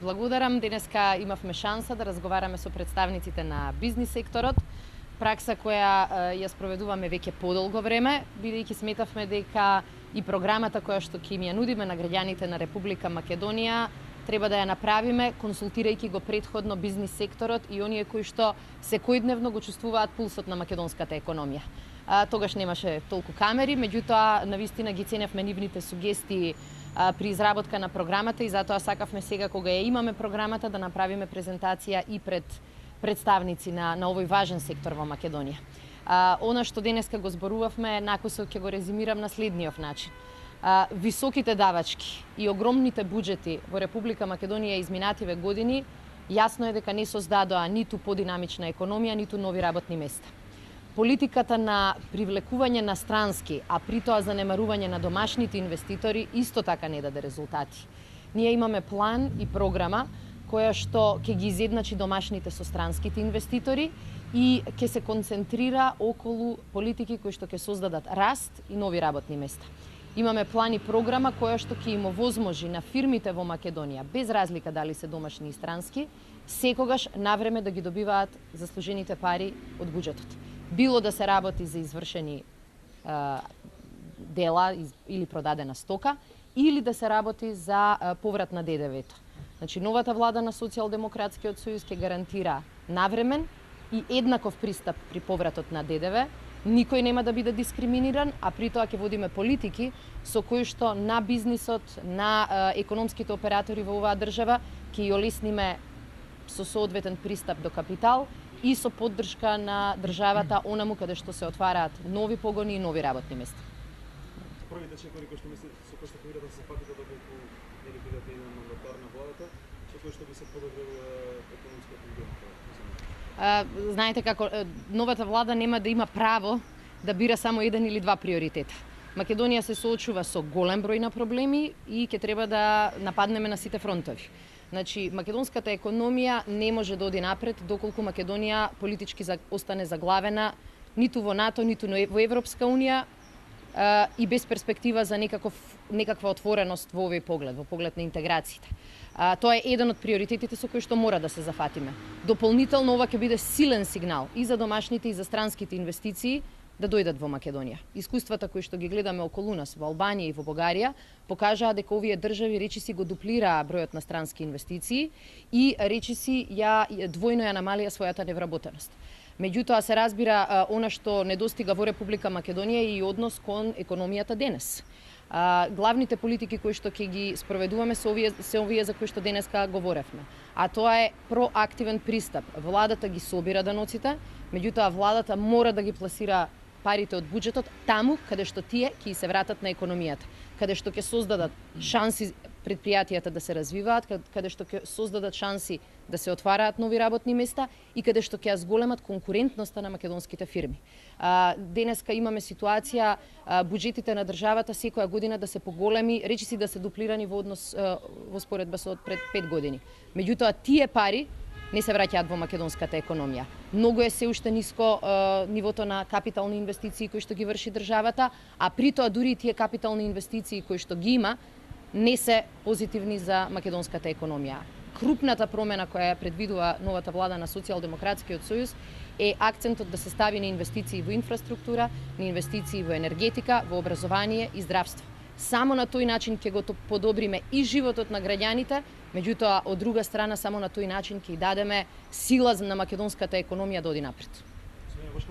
Благодарам. Денеска имавме шанса да разговараме со представниците на бизнис секторот. Пракса која ја спроведуваме веќе подолго време, бидејќи сметавме дека и програмата која што ќе им ја нудиме на граѓаните на Република Македонија треба да ја направиме консултирајќи го претходно бизнис секторот и оние кои што секојдневно го чувствуваат пулсот на македонската економија. Тогаш немаше толку камери, меѓутоа навистина ги ценевме нивните сугестии при изработка на програмата и затоа сакавме сега кога ја имаме програмата да направиме презентација и пред представници на овој важен сектор во Македонија. Она што денеска го зборувавме, накусо ќе го резимирам на следниот начин. Високите давачки и огромните буџети во Република Македонија изминативе години јасно е дека не создадоа ниту подинамична економија, ниту нови работни места. Политиката на привлекување на странски, а при тоа занемарување на домашните инвеститори исто така не даде резултати. Ние имаме план и програма која што ќе ги изедначи домашните со странските инвеститори и ќе се концентрира околу политики кои што ќе создадат раст и нови работни места. Имаме план и програма која што ќе им овозможи на фирмите во Македонија, без разлика дали се домашни и странски, секогаш навреме да ги добиваат заслужените пари од буџетот. Било да се работи за извршени дела или продадена стока, или да се работи за поврат на ДДВ-то. Значи, новата влада на Социјалдемократскиот сојуз ќе гарантира навремен и еднаков пристап при повратот на ДДВ. Никој нема да биде дискриминиран, а при тоа ќе водиме политики со кои што на бизнисот, на економските оператори во оваа држава ќе ја олесниме со соодветен пристап до капитал и со поддршка на државата онаму каде што се отвараат нови погони и нови работни места. Првите чекори кои што со кои што планирате да се фатите доколку нели бидете еден мандатар на владата, со кои што би се подобрил економскиот амбиент? Знаете како новата влада нема да има право да бира само еден или два приоритета. Македонија се соочува со голем број на проблеми и ќе треба да нападнеме на сите фронтови. Значи, македонската економија не може да оди напред доколку Македонија политички остане заглавена ниту во НАТО, ниту во Европска унија и без перспектива за некаква отвореност во овој поглед, во поглед на интеграциите. Тоа е еден од приоритетите со кои што мора да се зафатиме. Дополнително ова ќе биде силен сигнал и за домашните и за странските инвестиции да дојдат во Македонија. Искуствата кои што ги гледаме околу нас во Албанија и во Бугарија покажаа дека овие држави речиси го дуплираа бројот на странски инвестиции и речиси двојно ја намалија својата невработеност. Меѓутоа се разбира она што недостига во Република Македонија и однос кон економијата денес. Главните политики кои што ќе ги спроведуваме се овие за кои што денеска говоревме. А тоа е проактивен пристап. Владата ги собира даноците, меѓутоа владата мора да ги пласира парите од буџетот таму каде што тие ќе се вратат на економијата, каде што ќе создадат шанси предпријатијата да се развиваат, каде што ќе создадат шанси да се отвараат нови работни места и каде што ќе ја зголемат конкурентноста на македонските фирми. Денеска имаме ситуација буџетите на државата секоја година да се поголеми, речиси да се дуплирани во однос во споредба со пред 5 години. Меѓутоа тие пари не се враќаат во македонската економија. Многу е се уште ниско нивото на капитални инвестиции кои што ги врши државата, а при тоа дури и тие капитални инвестиции кои што ги има не се позитивни за македонската економија. Крупната промена која ја предвидува новата влада на Социјалдемократскиот сојуз е акцентот да се стави на инвестиции во инфраструктура, на инвестиции во енергетика, во образование и здравство. Само на тој начин ќе го подобриме и животот на граѓаните, меѓутоа од друга страна само на тој начин ќе дадеме сила на македонската економија да оди напред.